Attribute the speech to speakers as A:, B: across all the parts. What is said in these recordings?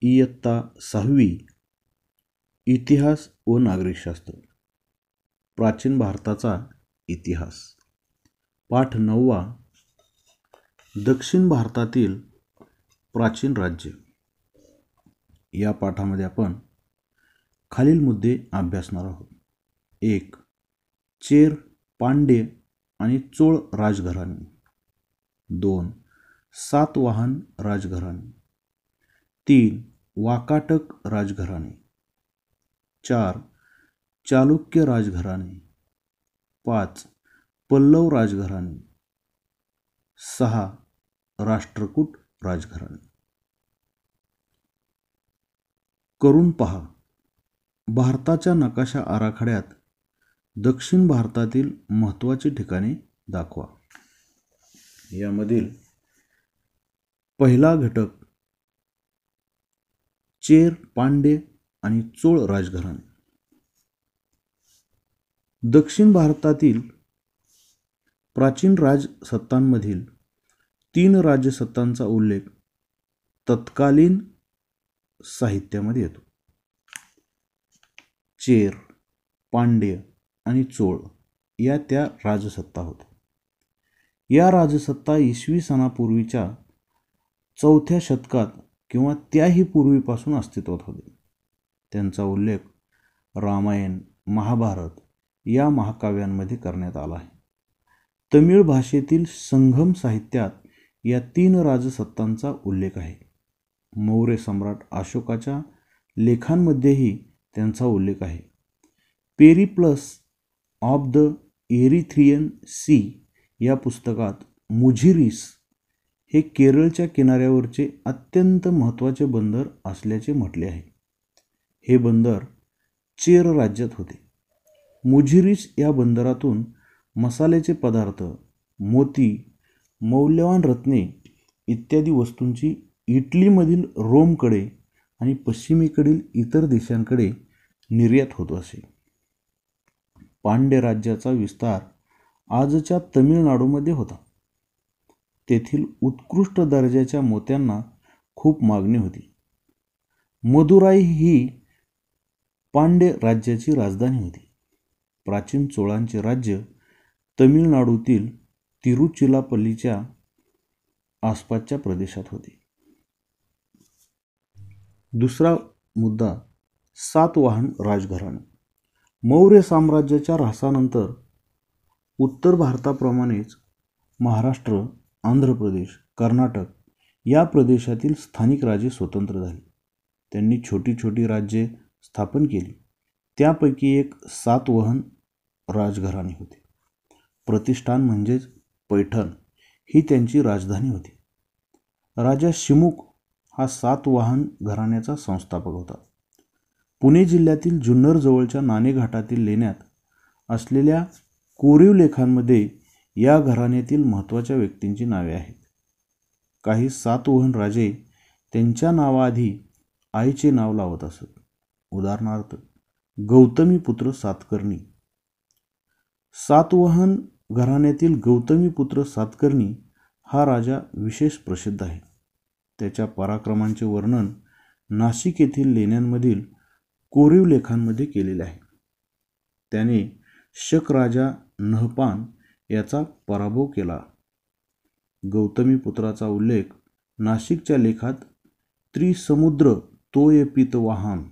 A: इयत्ता 6वी इतिहास व नागरिकशास्त्र. प्राचीन भारताचा इतिहास. पाठ 9वा दक्षिण भारतातील प्राचीन राज्य. या पाठामध्ये आपण खालील मुद्दे अभ्यासणार आहोत. 1. चेर, पांड्य आणि चोळ राजघराणे. 2. सातवाहन राजघराणे. 3. वाकाटक राजघराणे. 4. चालुक्य राजघराणे. 5. पल्लव राजघराणे. 6. राष्ट्रकूट राजघराणे. करून पहा. भारताच्या नकाशा आराखड्यात दक्षिण भारतातील महत्त्वाची ठिकाणे दाखवा. यामधील पहिला घटक चेर, पांड्य आणि चोळ राजघराणे. दक्षिण भारतातील प्राचीन राजसत्तांमधील 3 राजसत्तांचा उल्लेख तत्कालीन साहित्यामध्ये येतो. चेर, पांड्य आणि चोळ या त्या राजसत्ता होत्या. या राजसत्ता इसवी सनापूर्वीच्या 4थ्या शतकात किंवा त्याही पूर्वीपासून अस्तित्वात होते. त्यांचा उल्लेख रामायण, महाभारत या महाकाव्यांमध्ये करण्यात आला आहे. तमिळ भाषेतील संगम साहित्यात या 3 राजसत्तांचा उल्लेख आहे. मौर्य सम्राट अशोकाच्या लेखांमध्येही त्यांचा उल्लेख आहे. Periplus of the Erythraean Sea या पुस्तकात मुझिरीस हे केरळच्या किनाऱ्यावरचे अत्यंत महत्त्वाचे बंदर असल्याचे म्हटले आहे. हे बंदर चेर राज्यात होते. मुझिरीस या बंदरातून मसाल्याचे पदार्थ, मोती, मौल्यवान रत्ने इत्यादी वस्तूंची इटलीमधील रोमकडे आणि पश्चिमेकडील इतर देशांकडे निर्यात होत असे. पांड्य राज्याचा विस्तार आजच्या तमिळनाडूमध्ये होता. तेथील उत्कृष्ट दर्जाच्या मोत्यांना खूप मागणी होती. मदुराई ही पांड्य राज्याची राजधानी होती. प्राचीन चोळांचे राज्य तमिळनाडूतील तिरुचिरापल्लीच्या आसपासच्या प्रदेशात होते. दुसरा मुद्दा सातवाहन राजघराणे. मौर्य साम्राज्याच्या ऱ्हासानंतर उत्तर भारताप्रमाणेच महाराष्ट्र, आंध्र प्रदेश, कर्नाटक या प्रदेशातील स्थानिक राजे स्वतंत्र झाले. त्यांनी छोटी छोटी राज्ये स्थापन केली. त्यापैकी एक सातवाहन राजघराणे होते. प्रतिष्ठान म्हणजेच पैठण ही त्यांची राजधानी होती. राजा शिमुख हा सातवाहन घराण्याचा संस्थापक होता. पुणे जिल्ह्यातील जुन्नर जवळच्या नाणेघाटातील लेण्यात असलेल्या कोरीव लेखांमध्ये या घराण्यातील महत्त्वाच्या व्यक्तींची नावे आहेत. काही सातवाहन राजे त्यांच्या नावाआधी आईचे नाव लावत असत. उदाहरणार्थ गौतमीपुत्र सातकर्णी. सातवाहन घराण्यातील गौतमीपुत्र सातकर्णी हा राजा विशेष प्रसिद्ध आहे. त्याच्या पराक्रमांचे वर्णन नाशिक येथील लेण्यांमधील कोरीव लेखांमध्ये केलेले आहे. त्याने शक राजा नहपान याचा पराभव केला. गौतमीपुत्राचा उल्लेख नाशिकच्या लेखात त्रिसमुद्र तोय पितवाहन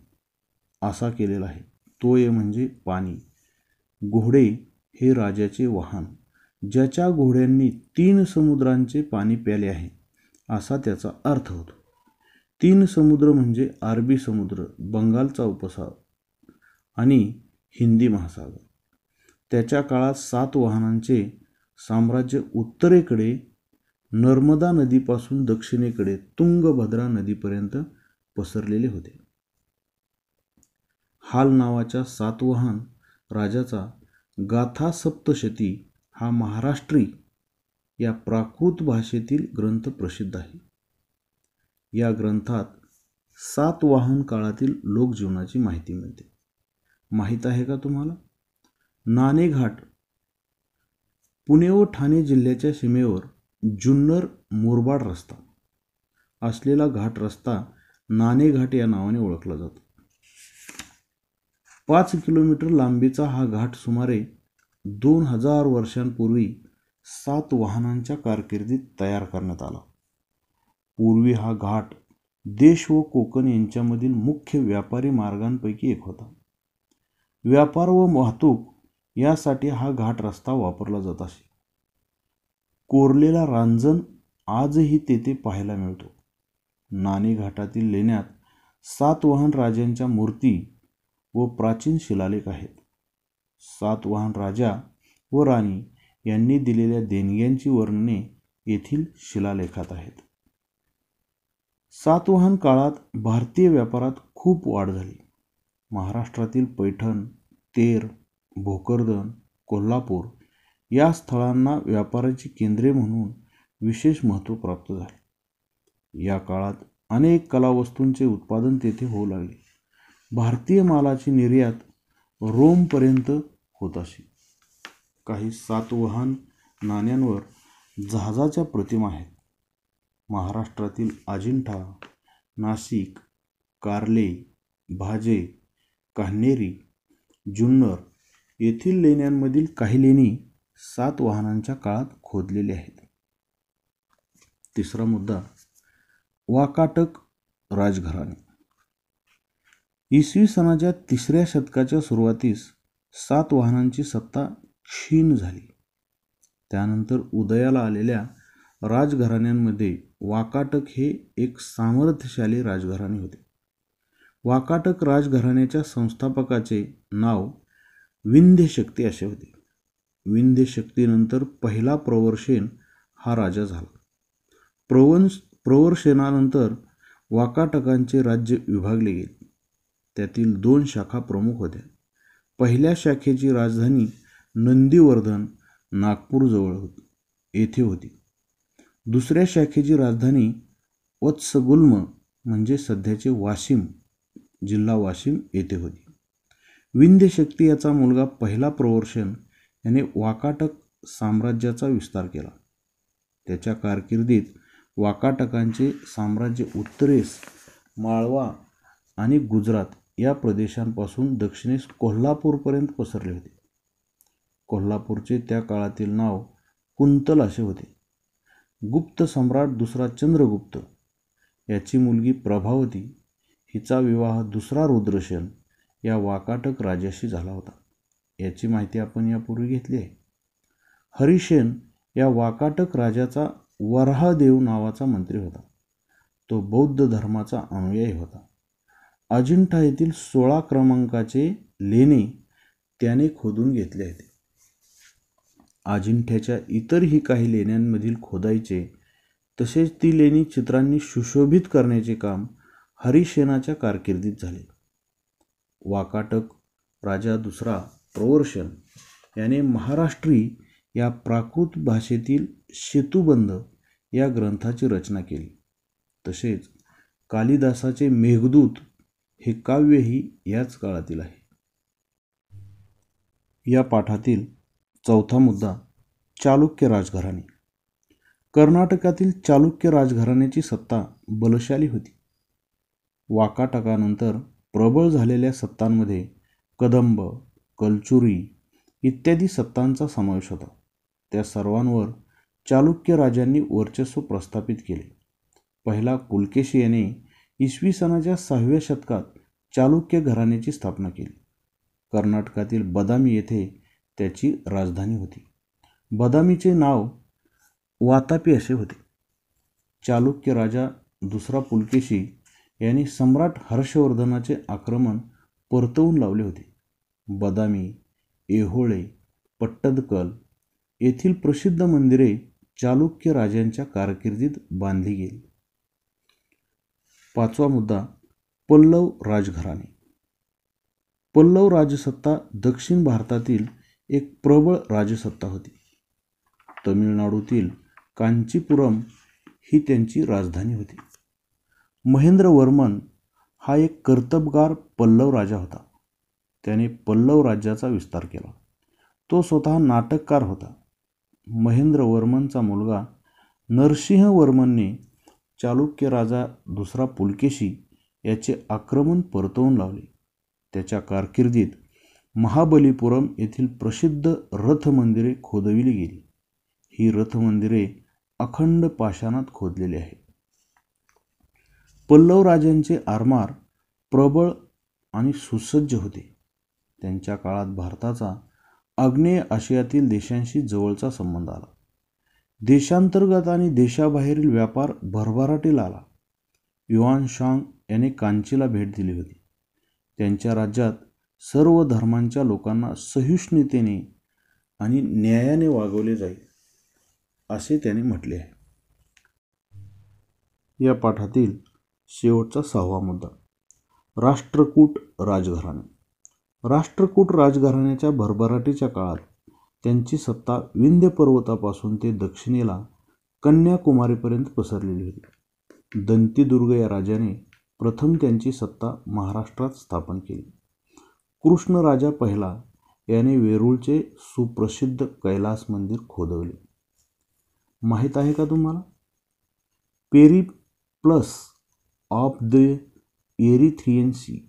A: असा केलेला आहे. तोय म्हणजे पाणी. घोडे हे राजाचे वाहन, ज्याच्या घोड्यांनी 3 समुद्रांचे पाणी प्याले आहे असा त्याचा अर्थ होतो. 3 समुद्र म्हणजे अरबी समुद्र, बंगालचा उपसागर आणि हिंदी महासागर. त्याच्या काळात सातवाहनांचे साम्राज्य उत्तरेकडे नर्मदा नदीपासून दक्षिणेकडे तुंगभद्रा नदीपर्यंत पसरलेले होते. हाल नावाच्या सातवाहन राजाचा गाथा सप्तशती हा महाराष्ट्री या प्राकृत भाषेतील ग्रंथ प्रसिद्ध आहे. या ग्रंथात सातवाहन काळातील लोकजीवनाची माहिती मिळते. माहीत आहे का तुम्हाला? नाणेघाट पुणे व ठाणे जिल्ह्याच्या सीमेवर जुन्नर मुरबाड रस्ता असलेला घाट रस्ता नाणेघाट या नावाने ओळखला जातो. 5 किलोमीटर लांबीचा हा घाट सुमारे 2000 वर्षांपूर्वी सातवाहनांच्या कारकिर्दीत तयार करण्यात आला. पूर्वी हा घाट देश व कोकण यांच्यामधील मुख्य व्यापारी मार्गांपैकी एक होता. व्यापार व वाहतूक यासाठी हा घाट रस्ता वापरला जात असे. कोरलेला रांजण आजही तेथे पाहायला मिळतो. नाणेघाटातील लेण्यात सातवाहन राजांच्या मूर्ती व प्राचीन शिलालेख आहेत. सातवाहन राजा व राणी यांनी दिलेल्या देणग्यांची वर्णने येथील शिलालेखात आहेत. सातवाहन काळात भारतीय व्यापारात खूप वाढ झाली. महाराष्ट्रातील पैठण, तेर, भोकरदन, कोल्हापूर या स्थळांना व्यापाराची केंद्रे म्हणून विशेष महत्त्व प्राप्त झाले. या काळात अनेक कलावस्तूंचे उत्पादन तेथे होऊ लागले. भारतीय मालाची निर्यात रोमपर्यंत होत असे. काही सातवाहन नाण्यांवर जहाजाच्या प्रतिमा आहेत. महाराष्ट्रातील अजिंठा, नाशिक, कार्ले, भाजे, कान्हेरी, जुन्नर येथील लेण्यांमधील काही लेणी सातवाहनांच्या काळात खोदलेली आहेत. तिसरा मुद्दा, वाकाटक राजघराणे. इसवी सनाच्या 3ऱ्या शतकाच्या सुरुवातीस सातवाहनांची सत्ता क्षीण झाली. त्यानंतर उदयाला आलेल्या राजघराण्यांमध्ये वाकाटक हे एक सामर्थ्यशाली राजघराणे होते. वाकाटक राजघराण्याच्या संस्थापकाचे नाव विंध्यशक्ती असे होते. विंध्यशक्तीनंतर पहिला प्रवरशेन हा राजा झाला. प्रवरशेनानंतर वाकाटकांचे राज्य विभागले गेले. त्यातील 2 शाखा प्रमुख होत्या. पहिल्या शाखेची राजधानी नंदीवर्धन नागपूरजवळ येथे होती. दुसऱ्या शाखेची राजधानी वत्सगुल्म म्हणजे सध्याचे वाशिम जिल्हा वाशिम येथे होती. विंध्यशक्ती याचा मुलगा पहिला प्रवरशेन याने वाकाटक साम्राज्याचा विस्तार केला. त्याच्या कारकिर्दीत वाकाटकांचे साम्राज्य उत्तरेस माळवा आणि गुजरात या प्रदेशांपासून दक्षिणेस कोल्हापूरपर्यंत पसरले होते. कोल्हापूरचे त्या काळातील नाव कुंतल असे होते. गुप्त सम्राट दुसरा चंद्रगुप्त याची मुलगी प्रभावती हिचा विवाह दुसरा रुद्रसेन या वाकाटक राजाशी झाला होता. याची माहिती आपण यापूर्वी घेतली आहे. हरिसेन या वाकाटक राजाचा वराहदेव नावाचा मंत्री होता. तो बौद्ध धर्माचा अनुयायी होता. अजिंठा येथील 16 क्रमांकाचे लेणे त्याने खोदून घेतले आहेत. अजिंठ्याच्या इतरही काही लेण्यांमधील खोदाईचे तसेच ती लेणी चित्रांनी सुशोभित करण्याचे काम हरिसेनाच्या कारकिर्दीत झाले. वाकाटक राजा दुसरा प्रवरशन याने महाराष्ट्री या प्राकृत भाषेतील सेतुबंध या ग्रंथाची रचना केली. तसेच कालिदासाचे मेघदूत हे काव्यही याच काळातील आहे. या पाठातील चौथा मुद्दा, चालुक्य राजघराणे. कर्नाटकातील चालुक्य राजघराण्याची सत्ता बलशाली होती. वाकाटकानंतर प्रबळ झालेल्या सत्तांमध्ये कदंब, कलचुरी इत्यादी सत्तांचा समावेश होता. त्या सर्वांवर चालुक्य राजांनी वर्चस्व प्रस्थापित केले. पहिला पुलकेशी याने इसवी सनाच्या 6व्या शतकात चालुक्य घराण्याची स्थापना केली. कर्नाटकातील बदामी येथे त्याची राजधानी होती. बदामीचे नाव वातापी असे होते. चालुक्य राजा दुसरा पुलकेशी यांनी सम्राट हर्षवर्धनाचे आक्रमण परतवून लावले होते. बदामी, ऐहोळे, पट्टदकल येथील प्रसिद्ध मंदिरे चालुक्य राजांच्या कारकिर्दीत बांधली गेली. पाचवा मुद्दा, पल्लव राजघराणे. पल्लव राजसत्ता दक्षिण भारतातील एक प्रबळ राजसत्ता होती. तमिळनाडूतील कांचीपुरम ही त्यांची राजधानी होती. महेंद्रवर्मन हा एक कर्तबगार पल्लव राजा होता. त्याने पल्लव राज्याचा विस्तार केला. तो स्वतः नाटककार होता. महेंद्रवर्मनचा मुलगा नरसिंहवर्मनने चालुक्य राजा दुसरा पुलकेशी याचे आक्रमण परतवून लावले. त्याच्या कारकिर्दीत महाबलीपुरम येथील प्रसिद्ध रथमंदिरे खोदविली गेली. ही रथमंदिरे अखंड पाषाणात खोदलेली आहेत. पल्लव राजांचे आरमार प्रबळ आणि सुसज्ज होते. त्यांच्या काळात भारताचा आग्नेय आशियातील देशांशी जवळचा संबंध आला. देशांतर्गत आणि देशाबाहेरील व्यापार भरभराटीला आला. युआन शांग याने कांचीला भेट दिली होती. त्यांच्या राज्यात सर्व धर्मांच्या लोकांना सहिष्णुतेने आणि न्यायाने वागवले जाईल असे त्याने म्हटले आहे. या पाठातील शेवटचा 6वा मुद्दा, राष्ट्रकूट राजघराणे. राष्ट्रकूट राजघराण्याच्या भरभराटीच्या काळात त्यांची सत्ता विंध्य पर्वतापासून ते दक्षिणेला कन्याकुमारीपर्यंत पसरलेली होती. दंतीदुर्ग या राजाने प्रथम त्यांची सत्ता महाराष्ट्रात स्थापन केली. कृष्णराजा पहिला याने वेरूळचे सुप्रसिद्ध कैलास मंदिर खोदवले. माहीत आहे का तुम्हाला? Periplus of the Erythraean Sea.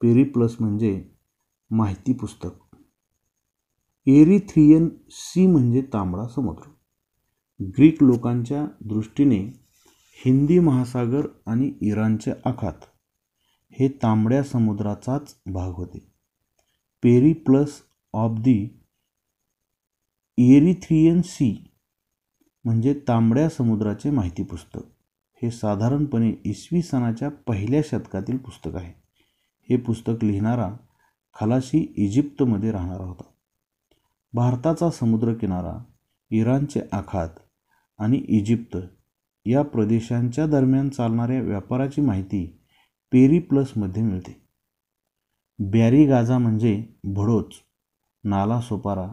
A: Periplus म्हणजे माहिती पुस्तक. एरिथ्रियन सी म्हणजे तांबडा समुद्र. ग्रीक लोकांच्या दृष्टीने हिंदी महासागर आणि इराणचे आखात हे तांबड्या समुद्राचाच भाग होते. Periplus of the Erythraean Sea म्हणजे तांबड्या समुद्राचे माहिती पुस्तक. हे साधारणपणे इसवी सनाच्या पहिल्या शतकातील पुस्तक आहे. हे पुस्तक लिहिणारा खलाशी इजिप्तमध्ये राहणारा होता. भारताचा समुद्रकिनारा, इराणचे आखात आणि इजिप्त या प्रदेशांच्या दरम्यान चालणाऱ्या व्यापाराची माहिती पेरिप्लसमध्ये मिळते. बॅरीगाझा म्हणजे भडोच, नालासोपारा,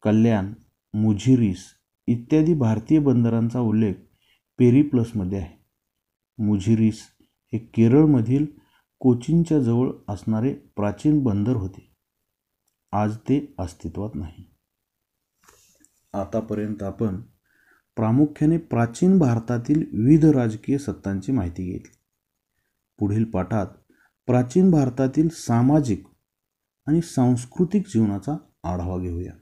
A: कल्याण, मुझिरीस इत्यादी भारतीय बंदरांचा उल्लेख पेरिप्लसमध्ये आहे. मुझिरीस हे केरळमधील कोचीनच्या जवळ असणारे प्राचीन बंदर होते. आज ते अस्तित्वात नाही. आतापर्यंत आपण प्रामुख्याने प्राचीन भारतातील विविध राजकीय सत्तांची माहिती घेतली. पुढील पाठात प्राचीन भारतातील सामाजिक आणि सांस्कृतिक जीवनाचा आढावा घेऊया.